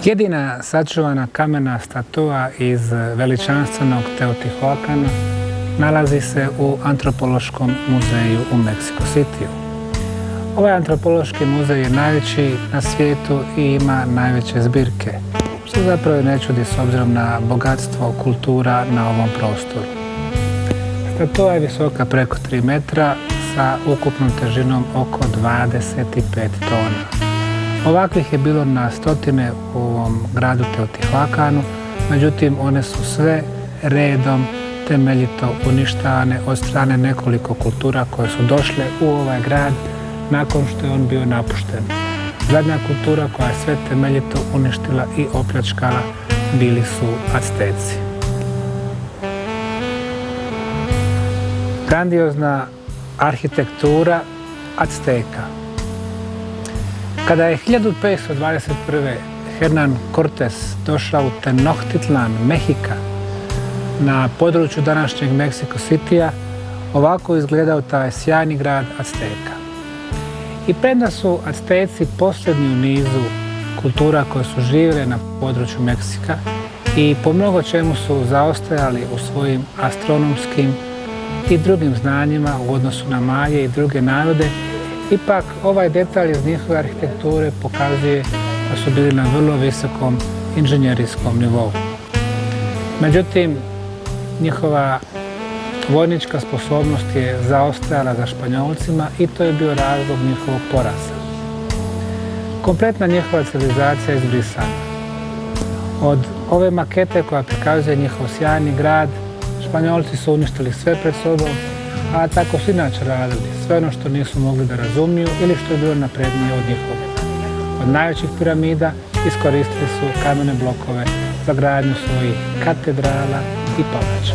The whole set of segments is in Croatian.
Jedina sačuvana kamena statua iz veličanstvenog Teotihuacana nalazi se u Antropološkom muzeju u Mexico Cityu. Ovaj antropološki muzej je najveći na svijetu i ima najveće zbirke, što zapravo ne čudi s obzirom na bogatstvo kultura na ovom prostoru. Statua je visoka preko 3 metra sa ukupnom težinom oko 25 tona. Ovakvih je bilo na stotine u ovom gradu Teotihuacanu, međutim one su sve redom temeljito uništavane od strane nekoliko kultura koje su došle u ovaj grad nakon što je on bio napušten. Zadnja kultura koja je sve temeljito uništila i opljačkala bili su Acteci. Grandiozna arhitektura Acteka. Kada je 1521. Hernán Cortés došao u Tenochtitlan, Mehika, na području današnjeg Mexico Citya, ovako izgledao taj sjajni grad Acteka. I premda su Acteci posljednji u nizu kultura koje su živjele na području Meksika i po mnogo čemu su zaostajali u svojim astronomskim i drugim znanjima u odnosu na Maje i druge narode, ipak ovaj detalj iz njihove arhitekture pokazuje da su bili na vrlo visokom inženjerijskom nivou. Međutim, njihova vojnička sposobnost je zaostajala za Španjolcima i to je bio razlog njihovog poraza. Kompletna njihova civilizacija je izbrisana. Od ove makete koja prikazuje njihov sjajni grad, Španjolci su uništili sve pred sobom, a tako su inače radili, sve ono što nisu mogli da razumiju ili što je bilo naprednije od njihovog. Od najvećih piramida iskoristili su kamene blokove za gradnju svojih katedrala i palača.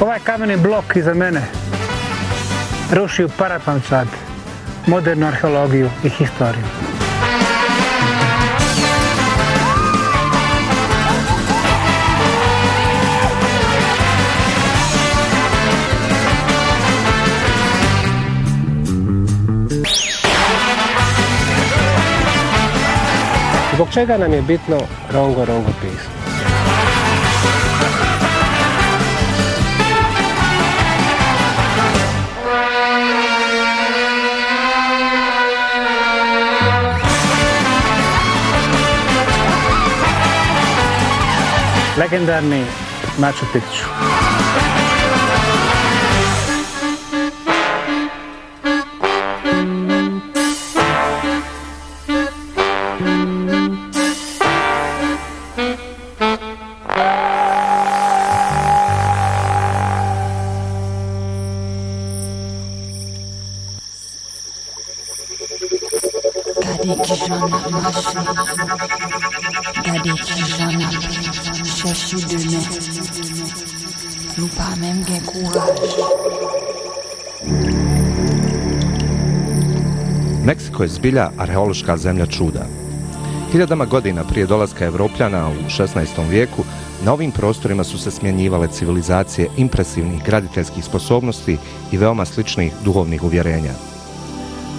Ovaj kameni blok iza mene ruši u Parapamčad modernu arheologiju i historiju. Zbog čega nam je bitno Rongo Rongo pismo? Legendarni Machu Picchu. Meksiko je zbilja arheološka zemlja čuda. Hiljadama godina prije dolaska Evropljana u 16. vijeku na ovim prostorima su se smjenjivale civilizacije impresivnih graditeljskih sposobnosti i veoma sličnih duhovnih uvjerenja.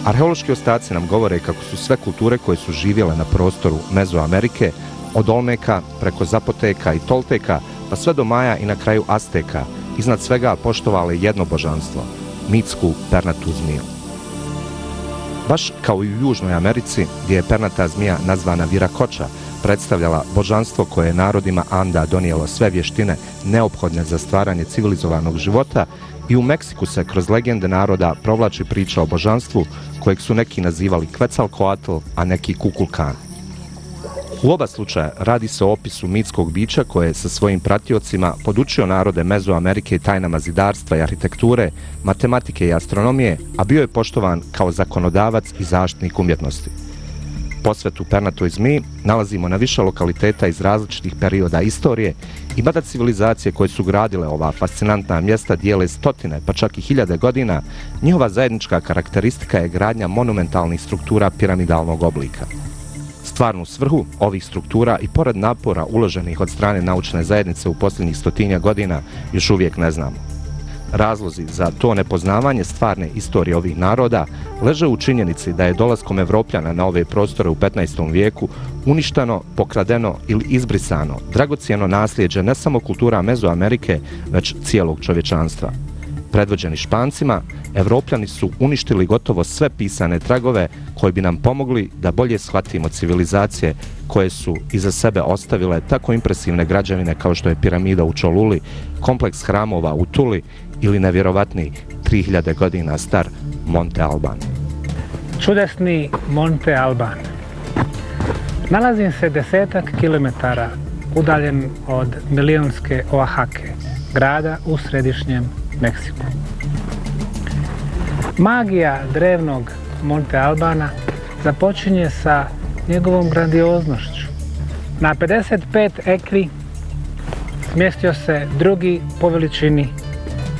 Arheološki ostaci nam govore kako su sve kulture koje su živjele na prostoru Mezoamerike, od Olmeka preko Zapoteka i Tolteka pa sve do Maja i na kraju Azteka, iznad svega poštovale jedno božanstvo, mitsku pernatu zmiju. Baš kao i u Južnoj Americi, gdje je pernata zmija nazvana Viracocha predstavljala božanstvo koje je narodima Anda donijelo sve vještine neophodne za stvaranje civilizovanog života, i u Meksiku se kroz legende naroda provlači priča o božanstvu kojeg su neki nazivali Quetzalcoatl, a neki Kukulkan. U oba slučaja radi se o opisu mitskog bića koje je sa svojim pratiocima podučio narode Mezoamerike tajnama zidarstva i arhitekture, matematike i astronomije, a bio je poštovan kao zakonodavac i zaštitnik umjetnosti. Posvetu pernatoj zmiji nalazimo na više lokaliteta iz različitih perioda istorije i mada civilizacije koje su gradile ova fascinantna mjesta dijele stotine pa čak i hiljade godina, njihova zajednička karakteristika je gradnja monumentalnih struktura piramidalnog oblika. Stvarnu svrhu ovih struktura i pored napora uloženih od strane naučne zajednice u posljednjih 100 godina još uvijek ne znamo. Razlozi za to nepoznavanje stvarne istorije ovih naroda leže u činjenici da je dolaskom Evropljana na ove prostore u 15. vijeku uništeno, pokradeno ili izbrisano dragocjeno nasljeđe ne samo kultura Mezoamerike, već cijelog čovječanstva. Predvođeni Špancima, Evropljani su uništili gotovo sve pisane tragove koji bi nam pomogli da bolje shvatimo civilizacije koje su iza sebe ostavile tako impresivne građevine kao što je piramida u Čoluli, kompleks hramova u Tuli ili nevjerovatni 3000 godina star Monte Alban. Čudesni Monte Alban. Nalazim se 10 kilometara udaljen od milionske Oaxake, grada u središnjem Meksiku. Magija drevnog Monte Albana započinje sa njegovom grandioznošću. Na 55 ekri smjestio se drugi po veličini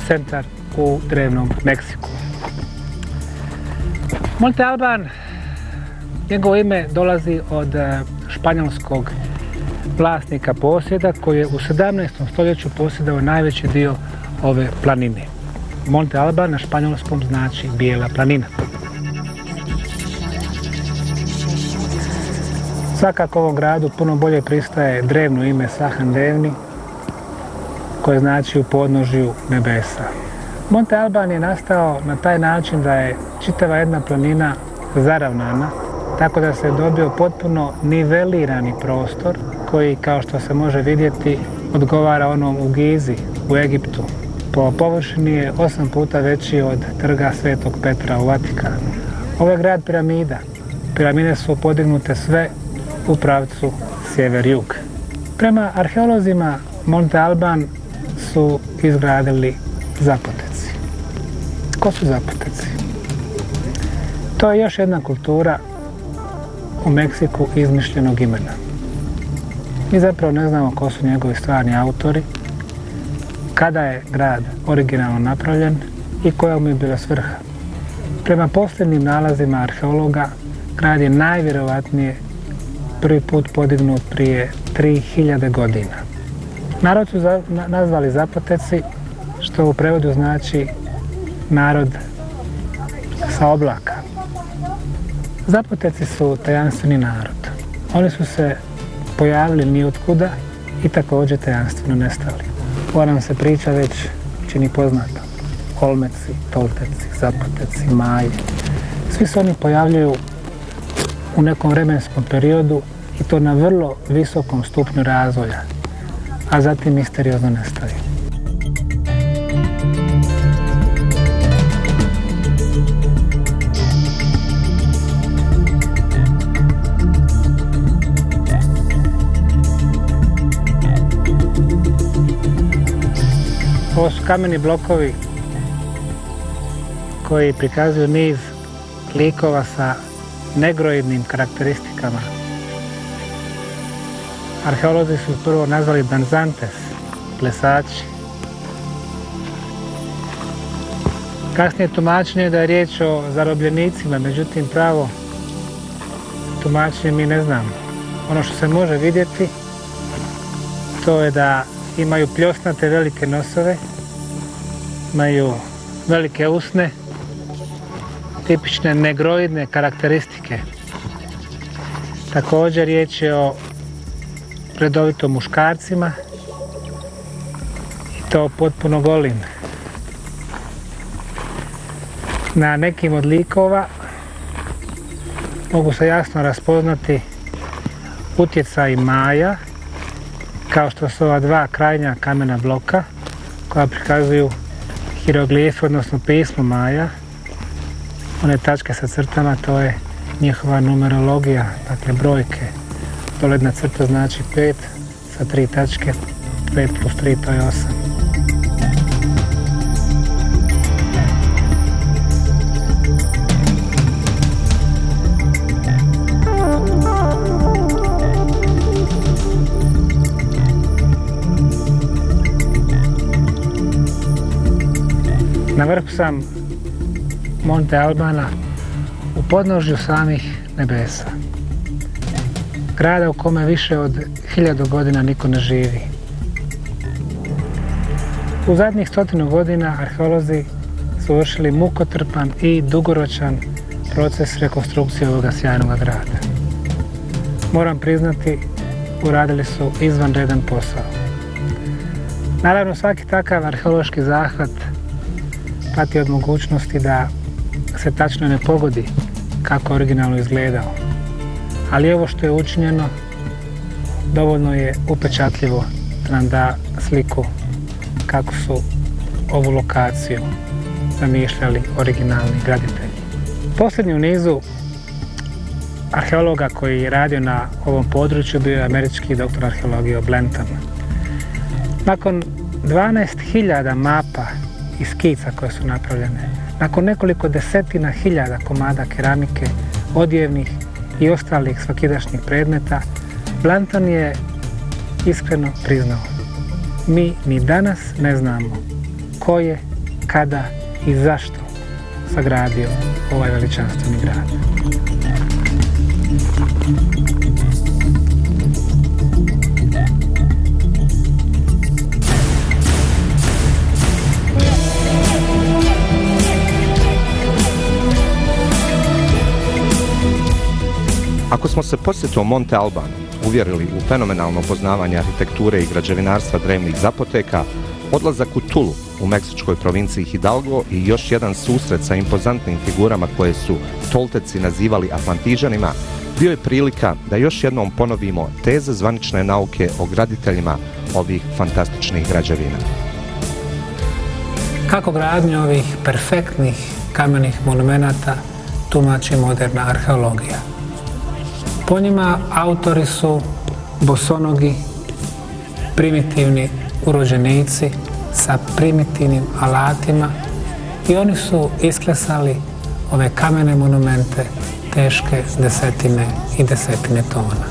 centar u drevnom Meksiku. Monte Alban, njegovo ime dolazi od španjolskog vlasnika posjeda koji je u 17. stoljeću posjedao najveći dio ove planine. Monte Alban na španjolskom znači bijela planina. Svakako ovom gradu puno bolje pristaje drevno ime Sahandevni, koje znači u podnožju nebesa. Monte Alban je nastao na taj način da je čitava jedna planina zaravnana, tako da se dobio potpuno nivelirani prostor koji, kao što se može vidjeti, odgovara onom u Gizi u Egiptu. Po površini je 8 puta veći od trga Svetog Petra u Vatikanu. Ovo je grad piramida. Piramide su podignute sve u pravcu sjever-jug. Prema arheolozima Monte Alban su izgradili Zapoteci. Ko su Zapoteci? To je još jedna kultura u Meksiku izmišljenog imena. Mi zapravo ne znamo ko su njegovi stvarni autori, kada je grad originalno napravljen i koja mu je bila svrha. Prema posljednjim nalazima arheologa, grad je najvjerojatnije prvi put podignut prije 3000 godina. Narod su nazvali Zapoteci, što u prevodu znači narod sa oblaka. Zapoteci su tajanstveni narod. Oni su se pojavili nijotkuda i također tajanstveno nestali. Ova nam se priča već čini poznata. Olmeci, Tolteci, Zapoteci, Maji. Svi se oni pojavljuju u nekom vremenskom periodu i to na vrlo visokom stupnju razvoja, a zatim misteriozno nestaju. Ovo su kameni blokovi koji prikazuju niz likova sa negroidnim karakteristikama. Arheolozi su prvo nazvali danzantes, plesači. Kasnije tumačenje da je riječ o zarobljenicima, međutim pravo tumačenje mi ne znamo. Ono što se može vidjeti to je da imaju pljosnate velike nosove, imaju velike usne, tipične negroidne karakteristike. Također riječ je o redovito muškarcima i to potpuno golim. Na nekim od likova mogu se jasno raspoznati utjecaji Maja, kao što su ova dva krajnja kamena bloka koja prikazuju hieroglife, odnosno pismo Maja. One tačke sa crtama, to je njihova numerologija, dakle brojke doledna crta znači 5, sa 3 tačke, 5 plus 3 to je 8. Na vrhu sam Monte Albana u podnožju samih nebesa. Grada u kome više od 1000 godina niko ne živi. U zadnjih 100 godina arheolozi su vršili mukotrpan i dugoročan proces rekonstrukcije ovoga sjajnog grada. Moram priznati, uradili su izvanredan posao. Naravno, svaki takav arheološki zahvat pati od mogućnosti da se tačno ne pogodi kako originalno izgledao. Ali ovo što je učinjeno dovoljno je upečatljivo da nam da sliku kako su ovu lokaciju zamišljali originalni graditelji. Posljednji u nizu arheologa koji je radio na ovom području bio je američki doktor arheologije Blanton. Nakon 12.000 mapa i skica koje su napravljene, nakon nekoliko desetina hiljada komada keramike, odjevnih i ostalih svakidašnjih predmeta, Blanton je iskreno priznao: mi ni danas ne znamo ko je, kada i zašto sagradio ovaj veličanstveni grad. Ako smo se posjetom Monte Albanu uvjerili u fenomenalno poznavanje arhitekture i građevinarstva drevnih zapoteka, odlazak u Tulu u meksičkoj provinciji Hidalgo i još jedan susret sa impozantnim figurama koje su Tolteci nazivali Atlantižanima bio je prilika da još jednom ponovimo teze zvanične nauke o graditeljima ovih fantastičnih građevina. Kako gradnju ovih perfektnih kamenih monumenata tumači moderna arheologija? Po njima autori su bosonogi, primitivni urođenici sa primitivnim alatima i oni su isklesali ove kamene monumente teške desetine i desetine tona.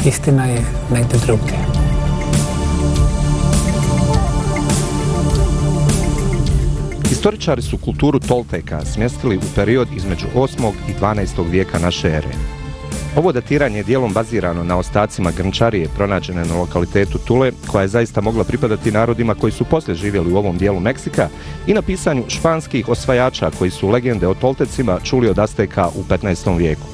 Istina je negdje drugdje. Historičari su kulturu Tolteka smjestili u period između 8. i 12. vijeka naše ere. Ovo datiranje je dijelom bazirano na ostacima grnčarije pronađene na lokalitetu Tule, koja je zaista mogla pripadati narodima koji su poslije živjeli u ovom dijelu Meksika, i na pisanju španskih osvajača koji su legende o Toltecima čuli od Azteka u 15. vijeku.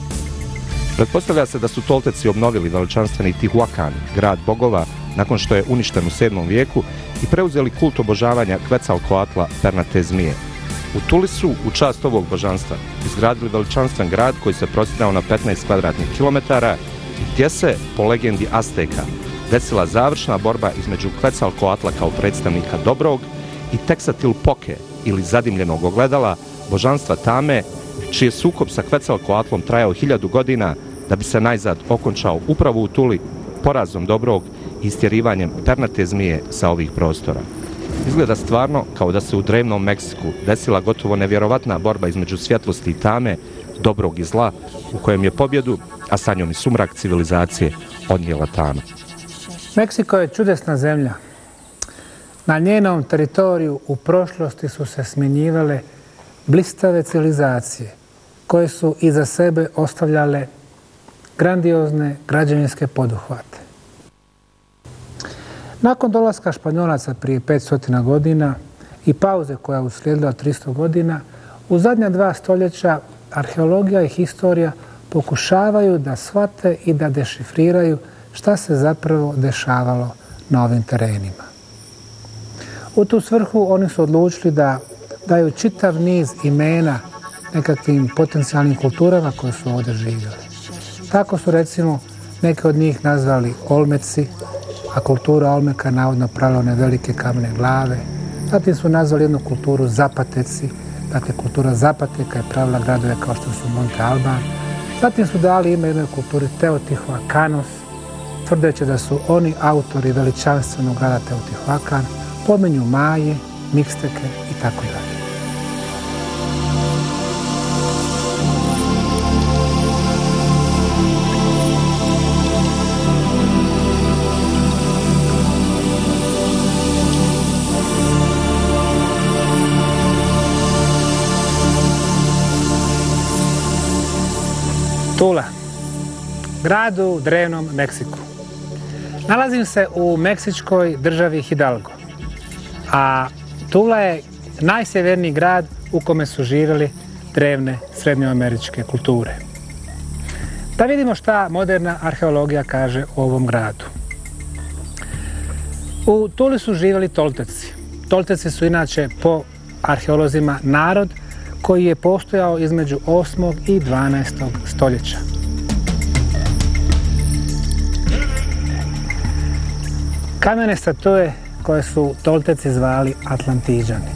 Pretpostavlja se da su Tolteci obnovili veličanstveni Tihuacan, grad bogova, nakon što je uništen u 7. vijeku, i preuzeli kult obožavanja Quetzalcoatla, pernate zmije. U Tuli su, u čast ovog božanstva, izgradili veličanstven grad koji se prostirao na 15 kvadratnih kilometara i gdje se, po legendi Azteka, desila završna borba između Quetzalcoatla kao predstavnika dobrog i Texatilpoke, ili zadimljenog ogledala, božanstva tame, čiji je sukob sa Quetzalcoatlom trajao 1000 godina, da bi se najzad okončao upravo u Tuli porazom dobrog i istjerivanjem pernate zmije sa ovih prostora. Izgleda stvarno kao da se u drevnom Meksiku desila gotovo nevjerovatna borba između svjetlosti i tame, dobrog i zla, u kojem je pobjedu, a sa njom i sumrak civilizacije, odnijela tama. Meksiko je čudesna zemlja. Na njenom teritoriju u prošlosti su se smjenjivale blistave civilizacije koje su iza sebe ostavljale grandiozne građevinske poduhvate. Nakon dolaska Španjolaca prije 500 godina i pauze koja je uslijedila 300 godina, u zadnja 2 stoljeća arheologija i historija pokušavaju da shvate i da dešifriraju šta se zapravo dešavalo na ovim terenima. U tu svrhu oni su odlučili da daju čitav niz imena nekakvim potencijalnim kulturama koje su ovdje živjeli. Tako su recimo neke od njih nazvali Olmeci, a kultura Olmeka navodno pravila one velike kamene glave. Zatim su nazvali jednu kulturu Zapateci, dakle kultura Zapateka je pravila gradove kao što su Monte Alban. Zatim su dali ime jednoj kulturi Teotihuacanos, tvrdeći da su oni autori veličanstvenog grada Teotihuacan, pominju Maje, Mixteke i tako dalje. Tula, grad u drevnom Meksiku. Nalazim se u meksičkoj državi Hidalgo, a Tula je najsjeverniji grad u kome su živjeli drevne srednjoameričke kulture. Da vidimo šta moderna arheologija kaže o ovom gradu. U Tuli su živjeli Tolteci. Tolteci su inače po arheolozima narod koji je postojao između 8. i 12. stoljeća. Kamene statue koje su Tolteci zvali Atlantiđani.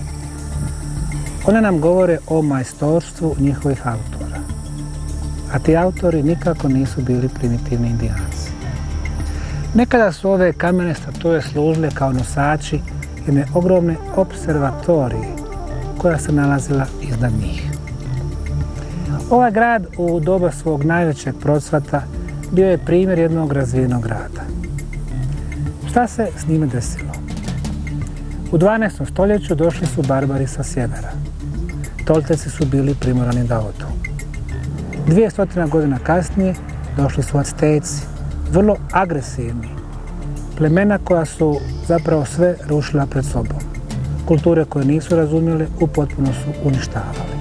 One nam govore o majstorstvu njihovih autora. A ti autori nikako nisu bili primitivni Indijanci. Nekada su ove kamene statue služile kao nosači jedne ogromne observatorije koja se nalazila iznad njih. Ovaj grad u doba svog najvećeg procvata bio je primjer jednog razvijenog grada. Šta se s njime desilo? U 12. stoljeću došli su barbari sa sjevera. Tolteci su bili primorani da odu. 200 godina kasnije došli su Azteci, vrlo agresivni. Plemena koja su zapravo sve rušila pred sobom. Kulture koje nisu razumjele u potpuno su uništavale.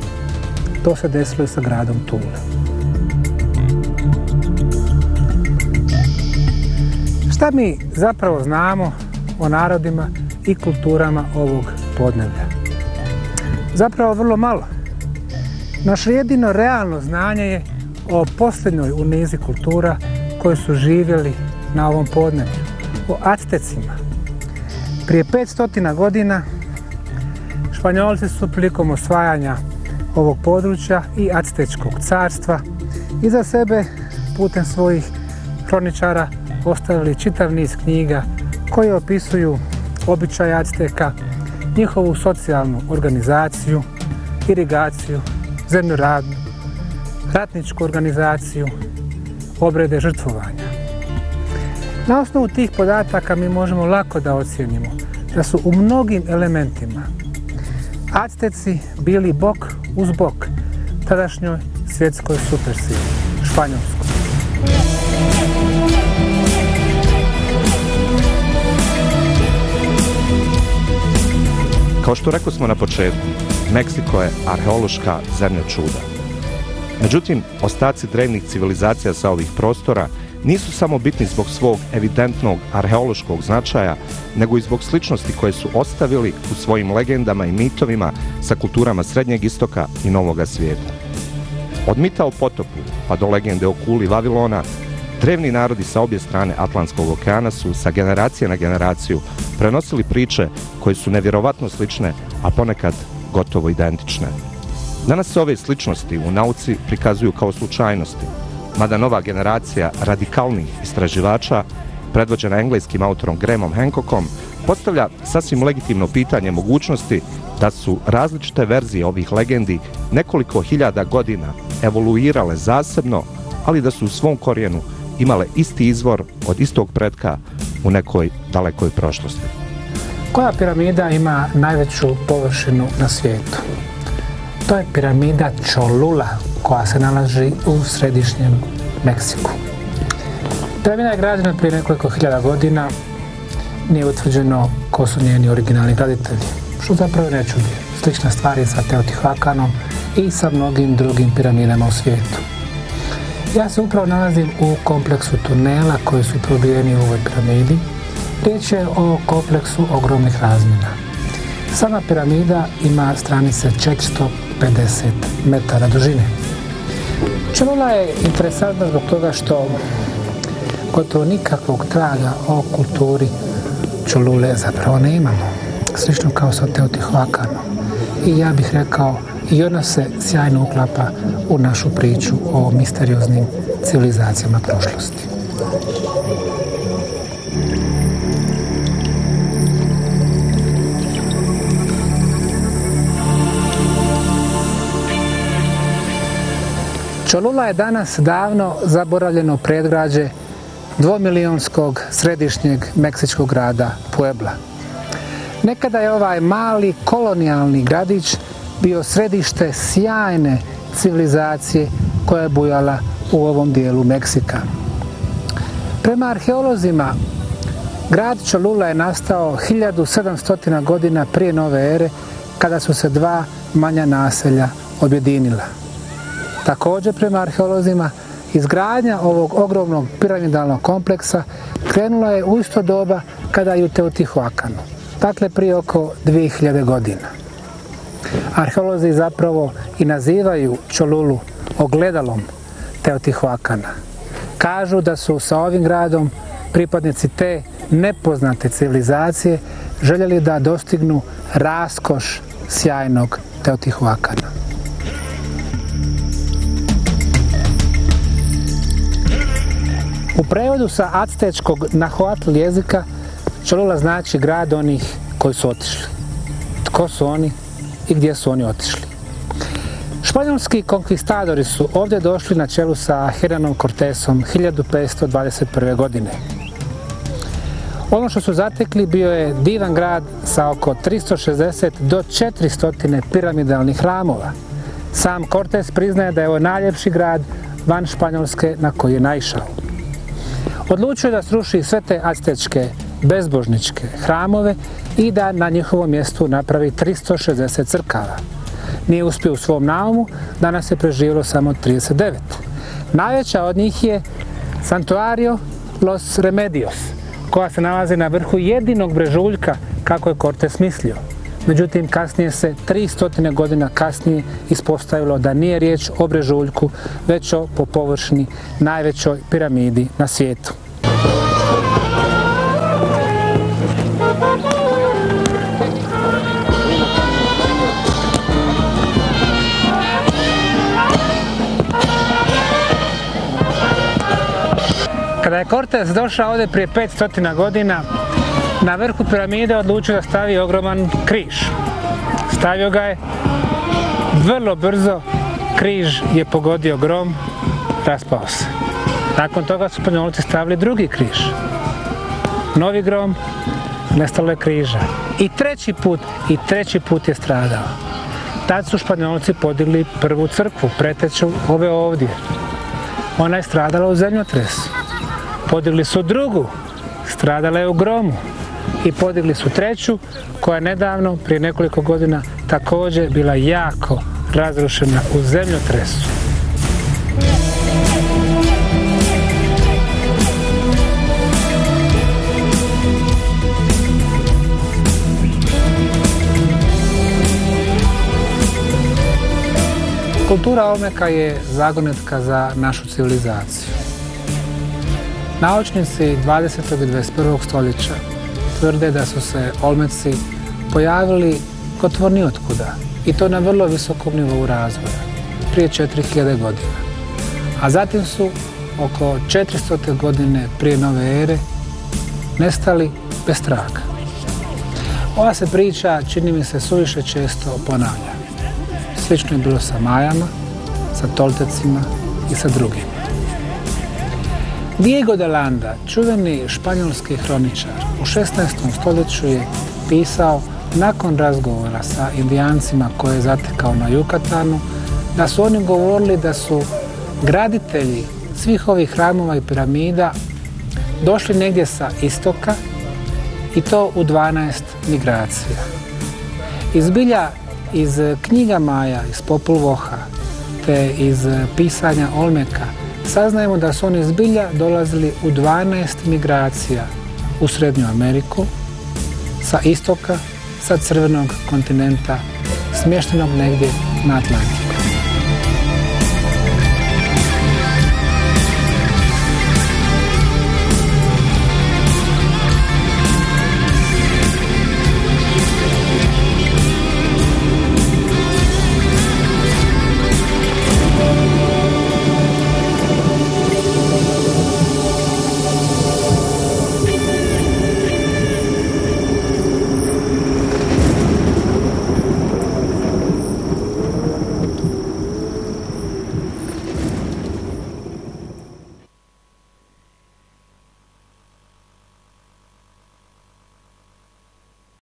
To se desilo i sa gradom Tule. Šta mi zapravo znamo o narodima i kulturama ovog podneblja? Zapravo vrlo malo. Naše jedino realno znanje je o posljednjoj u nizi kultura koji su živjeli na ovom podneblju, o Aztecima. Prije 500 godina Španjolci su prilikom osvajanja ovog područja i Aztečkog carstva iza sebe putem svojih kroničara ostavili čitav niz knjiga koje opisuju običaje Azteka, njihovu socijalnu organizaciju, irigaciju, zemljoradnju, ratničku organizaciju, obrede žrtvovanja. Na osnovu tih podataka mi možemo lako da ocijenimo da su u mnogim elementima Azteci bili bok uz bok tadašnjoj svjetskoj supersili, Španjolskoj. Kao što rekli smo na početku, Meksiko je arheološka zemlja čuda. Međutim, ostaci drevnih civilizacija sa ovih prostora nisu samo bitni zbog svog evidentnog arheološkog značaja, nego i zbog sličnosti koje su ostavili u svojim legendama i mitovima sa kulturama Srednjeg istoka i Novoga svijeta. Od mita o potopu pa do legende o kuli Vavilona, drevni narodi sa obje strane Atlantskog okeana su sa generacije na generaciju prenosili priče koje su nevjerovatno slične, a ponekad gotovo identične. Danas se ove sličnosti u nauci prikazuju kao slučajnosti, mada nova generacija radikalnih istraživača, predvođena engleskim autorom Grahamom Hancockom, postavlja sasvim legitimno pitanje mogućnosti da su različite verzije ovih legendi nekoliko hiljada godina evoluirale zasebno, ali da su u svom korijenu imale isti izvor od istog pretka u nekoj dalekoj prošlosti. Koja piramida ima najveću površinu na svijetu? To je piramida Cholula, koja se nalazi u središnjem Meksiku. Piramida je građena prije nekoliko hiljada godina, nije utvrđeno ko su njeni originalni graditelji, što zapravo ne čudi. Slična stvar je sa Teotihuacanom i sa mnogim drugim piramidama u svijetu. Ja se upravo nalazim u kompleksu tunela koji su probijeni u ovoj piramidi. Riječ je o kompleksu ogromnih razmjena. Sama piramida ima stranice 450 metara dužine. Cholula je interesantna zbog toga što gotovo nikakvog traga o kulturi Cholule zapravo ne imamo. Slično kao sa Teotihuacanom. I ja bih rekao i ona se sjajno uklapa u našu priču o misterioznim civilizacijama prošlosti. Cholula je danas davno zaboravljeno predgrađe dvomilijonskog središnjeg meksičkog grada Puebla. Nekada je ovaj mali kolonijalni gradić bio središte sjajne civilizacije koja je bujala u ovom dijelu Meksika. Prema arheolozima, grad Cholula je nastao 1700 godina prije nove ere, kada su se dva manja naselja objedinila. Također, prema arheolozima, izgradnja ovog ogromnog piramidalnog kompleksa krenula je u isto doba kada i u Teotihuacanu, dakle prije oko 2000 godina. Arheolozi zapravo i nazivaju Cholulu ogledalom Teotihuacana. Kažu da su sa ovim gradom pripadnici te nepoznate civilizacije željeli da dostignu raskoš sjajnog Teotihuacana. U prevodu sa actečkog nahuatl jezika Cholula znači grad onih koji su otišli. Tko su oni i gdje su oni otišli? Španjolski konkvistadori su ovdje došli na čelu sa Hernanom Cortesom 1521. godine. Ono što su zatekli bio je divan grad sa oko 360 do 400 piramidalnih hramova. Sam Cortes priznaje da je ovo najljepši grad van Španjolske na koji je naišao. Odlučio je da sruši sve te actečke bezbožničke hramove i da na njihovom mjestu napravi 360 crkava. Nije uspio u svom naumu, danas je preživjelo samo 39. Najveća od njih je Santuario Los Remedios, koja se nalazi na vrhu jedinog brežuljka kako je Cortes mislio. Međutim, kasnije se 300 godina kasnije ispostavilo da nije riječ o brežuljku, već o po površini najvećoj piramidi na svijetu. Kada je Cortes došao ovdje prije 500 godina, na vrhu piramide odlučio da stavi ogroman križ. Stavio ga je, vrlo brzo križ je pogodio grom, raspao se. Nakon toga su Španjolci stavili drugi križ. Novi grom, nestalo je križa. I treći put je stradao. Tad su Španjolci podigli prvu crkvu, preteču ove ovdje. Ona je stradala u zemljotresu. Podigli su drugu, stradala je u gromu. I podigli su treću, koja je nedavno, prije nekoliko godina, također bila jako razrušena u zemljotresu. Kultura Olmeka je zagonetka za našu civilizaciju. Naučnici 20. i 21. stoljeća tvrde da su se Olmeci pojavili gotovo nijotkuda i to na vrlo visokom nivou razvoja, prije 4000 godina. A zatim su oko 400. godine prije nove ere nestali bez traga. Ova se priča, čini mi se, suviše često ponavlja. Slično je bilo sa Majama, sa Toltecima i sa drugima. Diego de Landa, čuveni španjolski hroničar, u 16. stoljeću je pisao nakon razgovora sa Indijancima koje je zatekao na Jukatanu, da su oni govorili da su graditelji svih ovih hramova i piramida došli negdje sa istoka i to u 12 migracija. Izbilja iz knjiga Maja, iz Popol Vuha, te iz pisanja Olmeka, saznajemo da su oni zbilja dolazili u 12 migracija u Srednju Ameriku, sa istoka, sa crvenog kontinenta, smještenog negdje na Atlantiku.